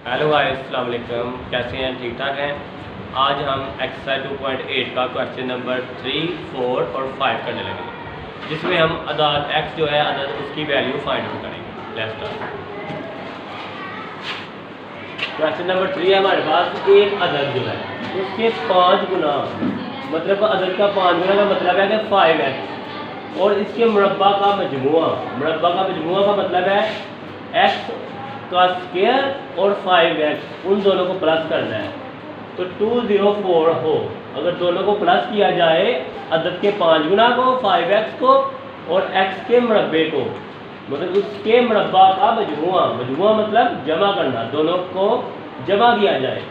Hello guys, अस्सलाम वालेकुम। कैसे हैं? ठीक ठाक हैं। आज हम एक्सरसाइज 2.8 का क्वेश्चन नंबर 3, 4 और 5 करने लगे, जिसमें हम अदाद x जो है अदद उसकी वैल्यू फाइंड आउट करेंगे। Let's start. क्वेश्चन नंबर 3 है हमारे पास एक अदद जो है उसके 5 गुना, मतलब अदद का 5 गुना का मतलब है कि 5x, और इसके मुरब्बा का मजमुआ का मतलब है x का स्क्वायर और 5x, उन दोनों को प्लस करना है। तो 204 हो, अगर दोनों को प्लस किया जाए अदद के 5 गुना को, 5x को और x के मुरब्बे को, मतलब उसके मुरब्बा का मजमुआ मतलब जमा करना, दोनों को जमा किया जाए।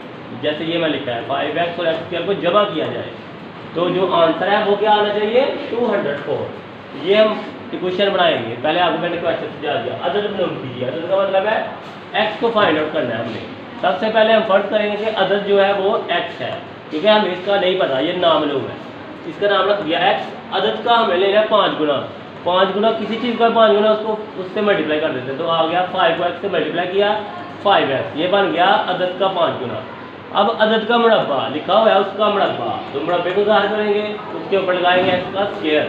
जैसे ये मैं लिखा है 5x और x को जमा किया जाए, तो जो आंसर है वो क्या आना चाहिए? 204। ये हम इक्वेशन बनाएंगे। पहले आपको मैंने क्वेश्चन समझा दिया। अदद मालूम कीजिए, अदद का मतलब है x को फाइंड आउट करना है हमने। सबसे पहले हम फर्ज करेंगे कि अदद जो है वो x है, क्योंकि हमें इसका नहीं पता, ये नामालूम है, इसका नाम रख दिया x। अदद का हमें लेना है 5 गुना। 5 गुना किसी चीज़ का 5 गुना उसको उससे मल्टीप्लाई कर देते हैं, तो आ गया 5 को x से मल्टीप्लाई किया 5x, ये बन गया अदद का 5 गुना। अब अदद का मुरब्बा लिखा हुआ है, उसका मुरब्बा, तो मुरब्बे को ज़ाहिर करेंगे, उसके ऊपर लगाएंगे x का स्क्वायर।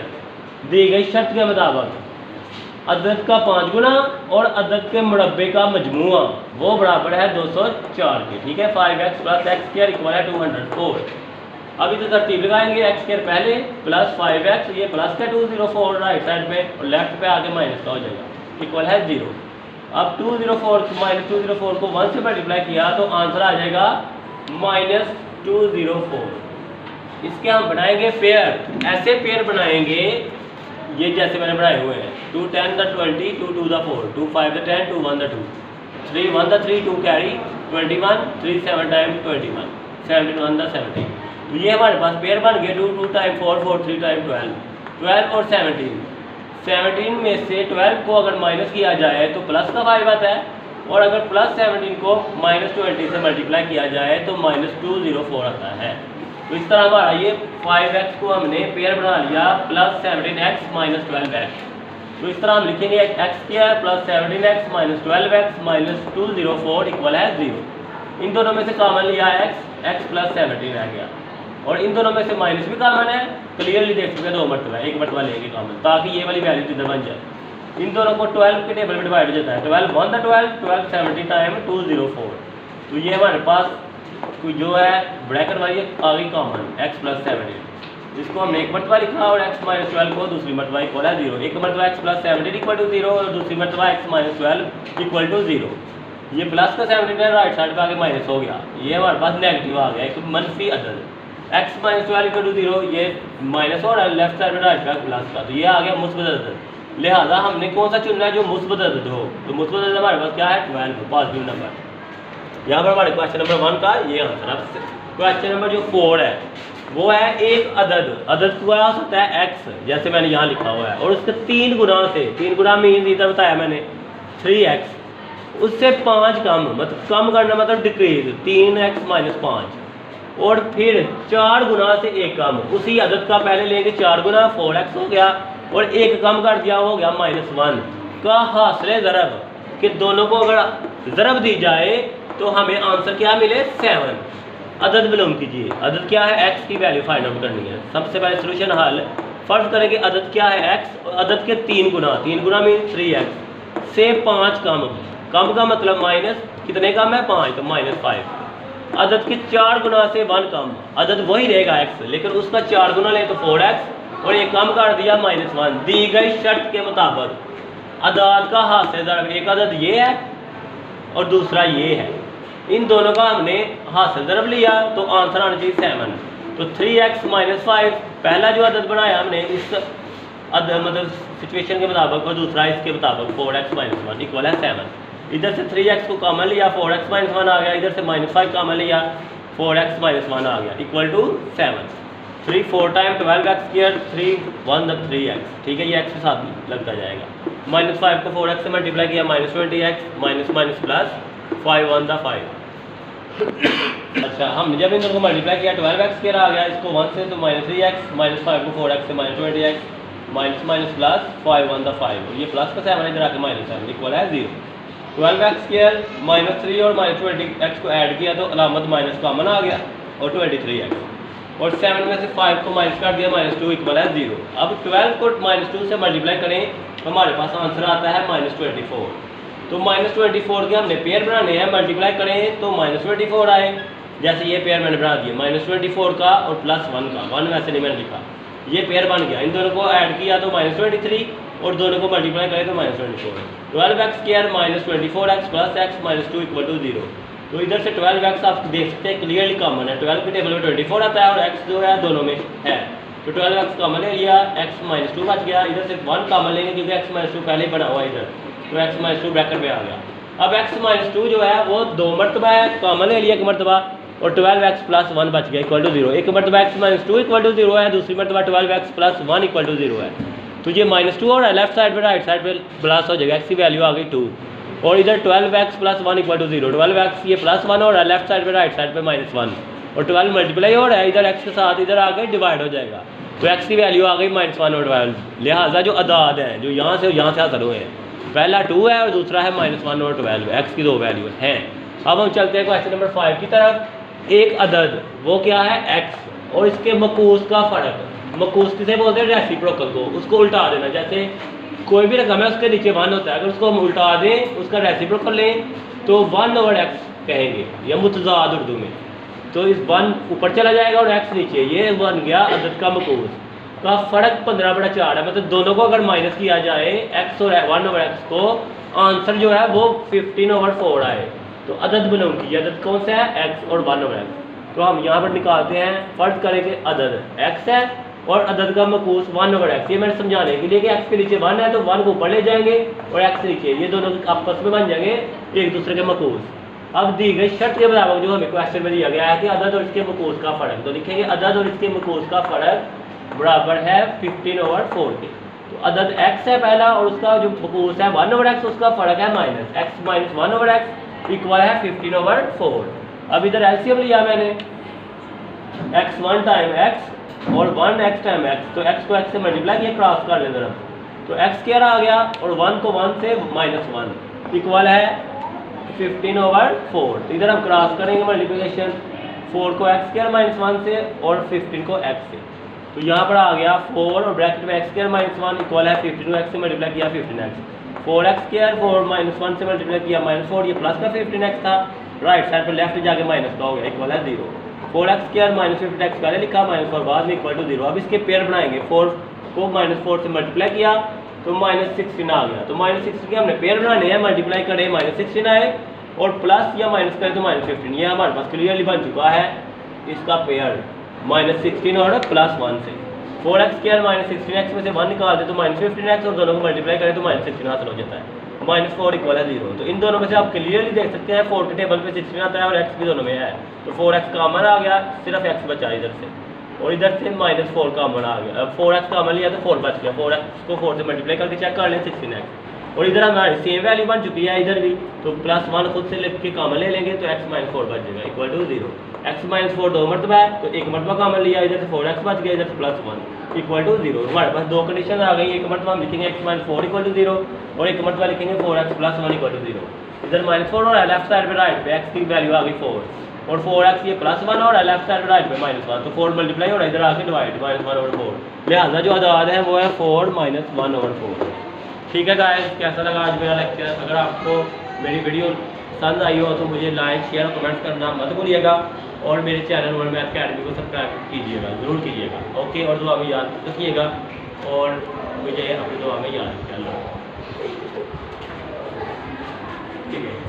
दी गई शर्त के मुताबिक अदद का 5 गुना और अदद के मुरब्बे का मजमुआ वो बराबर है 204 के। ठीक है, 5x plus x square equal है 204। अभी तो तरतीब लगाएंगे, एक्स स्क्वायर पहले प्लस 5x, ये प्लस का 204 राइट साइड में, और लेफ्ट पे आके माइनस का हो जाएगा, इक्वल है 0। अब 204 माइनस 204 को 1 से मल्टीप्लाई किया तो आंसर आ जाएगा -204। इसके हम बनाएंगे पेयर, ऐसे पेयर बनाएंगे ये जैसे मैंने बनाए हुए हैं। 2 10 the 20, 2 2 the 4, 2 5 the 10, 2 1 the 2, 3 1 the 3, 2 carry 21, 3 7 times 21, 17 1 the 17। तो ये हमारे पास पेयर बन गए। 2 2 टाइम 4, 4 3 टाइम 12, 12 और 17। 17 में से 12 को अगर माइनस किया जाए तो प्लस का 5 आता है, और अगर प्लस 17 को -20 से मल्टीप्लाई किया जाए तो -204 आता है। तो इस तरह हमारा ये 5x को हमने पेयर बना लिया प्लस 17x माइनस 12x। तो इस तरह हम लिखेंगे x square plus 17x minus 12x minus 204 equal है 0। इन दोनों में से कॉमन लिया x प्लस 17 आ गया, और इन दोनों में से माइनस भी कॉमन है। क्लियरली देख सकते हैं, 2 मरतबा, 1 मरतबा लेंगे कॉमन, ताकि ये वाली वैल्यू इधर बन जाए। इन दोनों को 12 के टेबल में डिवाइड हो जाता है। 12 1 the 12, 12 70 टाइम 204। तो ये हमारे पास कोई जो है ब्रैकेट वाली आ गई कॉमन, x प्लस 17, जिसको हमने 1 मरतबा लिखा, और x माइनस 12 को दूसरी मरतबा इक्वल है 0। एक मरतबा x प्लस 17 इक्वल टू 0, और दूसरी मरतबा x माइनस 12 इक्वल टू 0। ये प्लस का 17 है, राइट साइड पे आगे माइनस हो गया, ये हमारे पास नेगेटिव आ गया, एक मनफी अदद। x माइनस 12 इक्वल टू 0, ये माइनस हो रहा है लेफ्ट साइड में, राइट साइड प्लस का, तो ये आ गया मुस्बत अदद। लिहाजा हमने कौन सा चुनना है? जो मुस्बत अदद हो। तो मुस्बत अदद हमारे पास क्या है? 12, पॉजिटिव नंबर। यहाँ पर हमारे क्वेश्चन नंबर 1 का ये आंसर। अब क्वेश्चन नंबर जो 4 है वो है एक अदद क्या हो सकता है? x, जैसे मैंने यहाँ लिखा हुआ है, और उसके 3 गुना से, 3 गुना मीन्स इधर बताया मैंने 3x, उससे 5 कम, मतलब कम करना मतलब डिक्रीज, 3x माइनस 5, और फिर 4 गुना से 1 कम। उसी अदद का पहले लेंगे 4 गुना, 4x हो गया, और 1 कम कर दिया, हो गया -1 का हासिल ज़रब, कि दोनों को अगर ज़रब दी जाए तो हमें आंसर क्या मिले? 7। अदद मालूम कीजिए, अदद क्या है? x की वैल्यू फाइंड आउट करनी है। सबसे पहले सोल्यूशन हल, फर्स्ट करेंगे अदद क्या है? x, अदद के 3 गुना, 3 गुना मीन 3x से 5 कम, कम का मतलब माइनस, कितने कम है? 5, तो -5। अदद के 4 गुना से 1 कम, अदद वही रहेगा x, लेकिन उसका 4 गुना ले तो 4x, और ये कम कर दिया -1। दी गई शर्त के मुताबिक अदाद का हासिल ज़रब, एक अदद ये है और दूसरा ये है, इन दोनों का हमने हासिल ज़रब लिया, तो आंसर आना चाहिए 7। तो 3x माइनस 5 पहला जो अदद बनाया हमने इस अदद मतलब सिचुएशन के मुताबिक, और दूसरा इसके मुताबिक 4x माइनस 1 इक्वल है 7। इधर से 3x को कॉमन लिया, 4x माइनस 1 आ गया, इधर से -5 कॉमन लिया, 4x माइनस 1 आ गया, equal to 7। 3 4 time 12x square, 3 1 the 3x। ठीक है, ये x के साथ लगता जाएगा। -5 को 4x से मल्टीप्लाई किया, -20x, minus minus plus 5 1 the 5। अच्छा, हमने जब इन दोनों को मल्टीप्लाई किया 12x स्क्वायर आ गया, इसको 1 से तो -3x, -5 को 4x से -20x, minus minus plus 5 1 the 5, और ये प्लस का 7 इधर आके -7 इक्वल है 0। 12x² -3 और -20x को ऐड किया तो अलामत माइनस कॉमन आ गया और 23x और 7 में से 5 को माइनस कर दिया -2 इक्वल है 0। अब 12 को -2 से मल्टीप्लाई करें तो हमारे पास आंसर आता है -24। तो -24 के हमने पेयर बनाने हैं, मल्टीप्लाई करें तो -24 आए। जैसे ये पेयर मैंने बना दिया -24 का और +1 का, 1 वैसे नहीं मैंने लिखा, ये पेयर बन गया। इन दोनों को ऐड किया तो -23 और दोनों को मल्टीप्लाई करें तो -24। 12x² -24x + x -2 = 0। तो इधर से 12x आप देख सकते हैं क्लियरली कॉमन है, 12 की टेबल में 24 आता है और x जो है दोनों में है, तो 12x कॉमन ले लिया, x -2 बच गया। इधर से 1 कॉमन लेंगे क्योंकि x -2 पहले ही बना हुआ है इधर, तो x -2 ब्रैकेट में आ गया। अब x -2 जो है वो 2 मरतबा है, कॉमन ले लिया 1 मरतबा और 12x + 1 बच गया = 0। एक मरतबा x -2 = 0 है, दूसरी मरतबा 12x + 1 = 0 है। तो ये -2 और लेफ्ट साइड पे राइट साइड पे प्लस हो जाएगा, x की वैल्यू आ गई 2 और इधर 12x + 1 = 0। 12x ये +1 हो रहा है लेफ्ट साइड पे राइट साइड पे -1 और 12 मल्टीप्लाई हो रहा है इधर x के साथ, इधर आके डिवाइड हो जाएगा तो x की वैल्यू आ गई -1 और 12। लिहाजा जो अदाद हैं जो यहाँ से हासिल हुए हैं, पहला 2 है और दूसरा है -1 और 12, x की 2 वैल्यू हैं। अब हम चलते हैं क्वेश्चन नंबर 5 की तरफ। एक अदद वो क्या है x और इसके मकूस का फ़र्क, मकूस किसे बोलते हैं रेसिप्रोकल को, उसको उल्टा देना। जैसे कोई भी रकम है उसके नीचे 1 होता है, अगर उसको हम उल्टा दें उसका रेसिप्रोकल लें तो 1/x कहेंगे या मुतज़ाद उर्दू में, तो इस 1 ऊपर चला जाएगा और x नीचे, ये बन गया अदद का मकूस का फ़र्क 15/4 है। मतलब दोनों को अगर माइनस किया जाए x और 1/x को, आंसर जो है वो 15/4 आए। तो अदद बनाऊंगी, अदद कौन सा है x और 1/x, तो हम यहाँ पर निकालते हैं। फर्ज करेंगे अदद x है और अदद का मकूस 1/x, ये मैंने समझाने के लिए कि x के नीचे 1 है तो 1 को ऊपर ले जाएंगे और x नीचे, ये दोनों आपस में बन जाएंगे एक दूसरे के मकूस। अब दी गई शर्त के मुताबिक जो हमें क्वेश्चन में दिया गया है कि अदद और इसके मकूस का फ़र्क, तो लिखेंगे अदद और इसके मकूस का फ़र्क बराबर है 15/4 के। तो अदद x है पहला और उसका जो मकूस है 1/x, उसका फ़र्क है -x - 1/x इक्वल है 15/4। अब इधर एलसीएम लिया मैंने, x1 टाइम x और 1x टाइम x, तो x को x से मल्टीप्लाई किया, क्रॉस कर लें जरा, तो x² आ गया और 1 को 1 से -1 इक्वल है 15/4। तो इधर हम क्रॉस करेंगे मल्टीप्लिकेशन, 4 को x² - 1 से और 15 को x से, तो यहाँ पर आ गया 4 और ब्रैकेट में x² - 1 इक्वल है 15 को x से मल्टीप्लाई किया 15x, 4x² 4 - 1 से मल्टीप्लाई किया -4, ये प्लस का 15x था, राइट साइड पर लेफ्ट जाके माइनस का हो गया इक्वल है 0। 4x² - 15x पहले लिखा, -4 बाद में इक्वल टू 0। अब इसके पेयर बनाएंगे, 4 को -4 से मल्टीप्लाई किया तो -16 आ गया, तो -16 के हमने पेयर बनाने हैं, मल्टीप्लाई करें -16 आए और प्लस या माइनस करें तो -15, ये हमारे पास क्लियरली बन चुका है इसका पेयर -16 और +1 से। 4x² - 16x में से 1 निकाल दे तो -15x और दोनों को मल्टीप्लाई करें तो -16 हासिल हो जाता है, -4 इक्वल है 0। तो इन दोनों में से आप क्लियरली देख सकते हैं 4 के टेबल पे 16 आता है और x भी दोनों में है, तो 4x कॉमन आ गया, सिर्फ x बचा इधर से और इधर से -4 कॉमन आ गया। अब 4x कॉमन लिया तो 4 बच गया, 4x को 4 से मल्टीप्लाई करके चेक कर लें 16x और इधर हमारी सेम वैल्यू बन चुकी है इधर भी, तो +1 खुद से लिख के कॉमन ले लेंगे तो x - 4 बच जाएगा इक्वल टू 0। x - 4 2 मरतबा है तो 1 मरतबा कॉमन लिया, इधर से 4x बच गया, इधर से +1 इक्वल टू 0। हमारे पास 2 कंडीशन आ गई, 1 मरतबा हम लिखेंगे x - 4 इक्वल टू 0 और 1 मरतबा लिखेंगे 4x + 1 इक्वल टू 0। इधर -4 और लेफ्ट साइड पे राइट पे x की वैल्यू आ गई 4 और 4x ये +1 और लेफ्ट साइड पे राइट पे -1, तो 4 मल्टीप्लाई और इधर आके डिवाइड -1/4, लिहाजा जो अदाद है वो है 4 - 1/4। ठीक है गाइस, कैसा लगा आज मेरा लेक्चर? अगर आपको मेरी वीडियो पसंद आई हो तो मुझे लाइक शेयर और कमेंट करना मत भूलिएगा और मेरे चैनल वर्ल्ड मैथ अकेडमी को सब्सक्राइब कीजिएगा, ज़रूर कीजिएगा। ओके, और दुआ में याद रखिएगा और मुझे अपनी दुआ में याद रखिएगा। ठीक है।